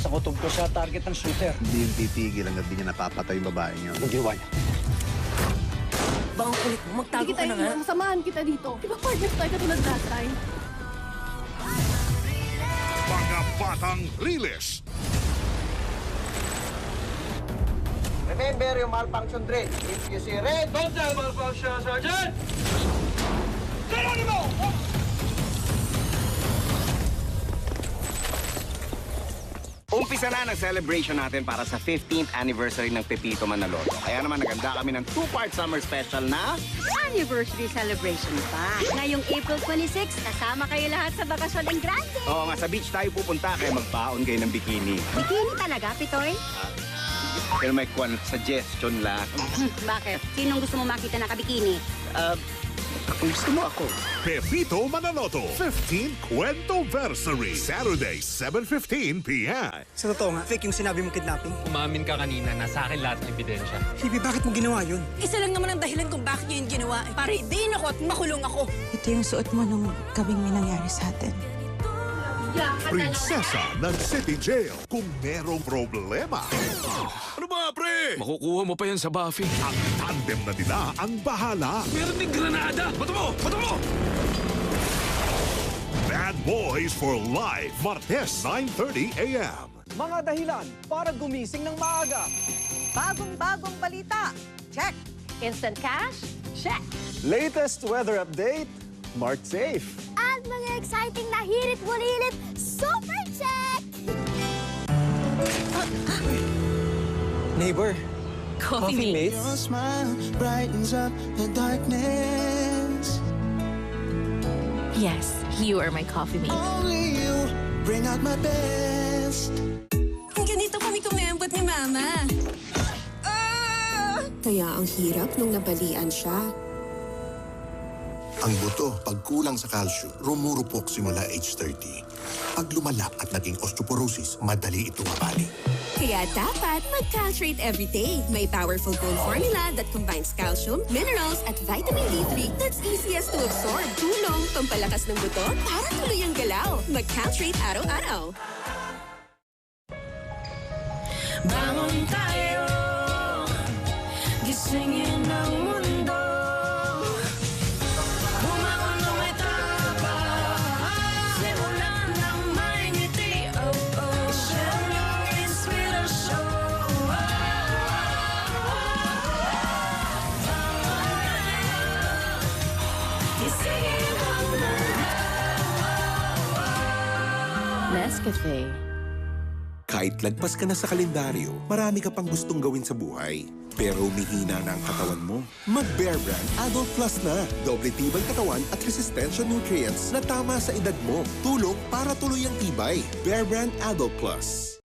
Sa kutob ko siya, target ng shooter. Hindi yung titigil hanggang di niya napapatay yung babaeng yun. Ang ginawa niya. Bang kulit mo, magtago ka na nga. Samahan kita dito. Di ba partners tayo katulad last time? Mga batang riles. Remember yung malfunction drill. If you see red, Don't tell malfunction, Sergeant! Geronimo! Umpisa na ng celebration natin para sa 15th anniversary ng Pepito Manaloto. Kaya naman naganda kami ng 2-part summer special na... Anniversary celebration pa. Ngayong April 26, kasama kayo lahat sa bakasyon ng Grande. Oo nga, sa beach tayo pupunta kaya magbaon kayo ng bikini. Bikini talaga, Pitoy? Pero may kwan suggestion lang. Bakit? Sinong gusto mo makita na kabikini? Kung gusto mo ako. Pepito Manaloto, 15th Kwentoversary. Saturday, 7:15 p.m. Sa totoo nga, fake yung sinabi mong kidnapping. Umamin ka kanina na sa akin lahat ng ebidensya. Phoebe, bakit mo ginawa yun? Isa lang naman ang dahilan kung bakit niyo yung ginawa. Para hidiin ako at makulong ako. Ito yung suot mo nung gabing may nangyari sa atin. Prinsesa ng City Jail. Kung merong problema, Ano ba, pre? Makukuha mo pa yan sa Buffy. ang tandem na nila ang bahala. Meron ding granada! Bato mo! Bato mo! Bad Boys for Life. Martes, 9:30 a.m. Mga dahilan para gumising ng maaga. Bagong-bagong balita. Check. Instant cash? Check. Latest weather update, marked safe. At mga exciting na hirit-bulilit, super check! Neighbor, Coffee mate. your smile brightens up the darkness. Yes, you are my coffee mate. Only you bring out my best. Ganito kami kumembot ni Mama. Kaya ang hirap nung nabalian siya. Ang buto, pag kulang sa calcium, rumurupok simula age 30. Pag lumala at naging osteoporosis, madali itong mabali. Kaya dapat mag-Caltrate everyday. May powerful bone formula that combines calcium, minerals, at vitamin D3 that's easiest to absorb. Tulong, pampalakas ng buto para tuloy ang galaw. Mag-Caltrate araw-araw. Bangon tayo. Gisingin ang mundo. Bumangon ng may tapang. Simulan ng may ngiti. Oh, oh. Share ng inspirasyon. Bangon tayo. Gisingin ang mundo. Nescafe. Kahit lagpas ka na sa kalendaryo, marami ka pang gustong gawin sa buhay. Pero umihina na ang katawan mo. Mag-Bear Brand Adult Plus na. Doble tibay katawan at resistensya nutrients na tama sa edad mo. Tulong para tuloy ang tibay. Bear Brand Adult Plus.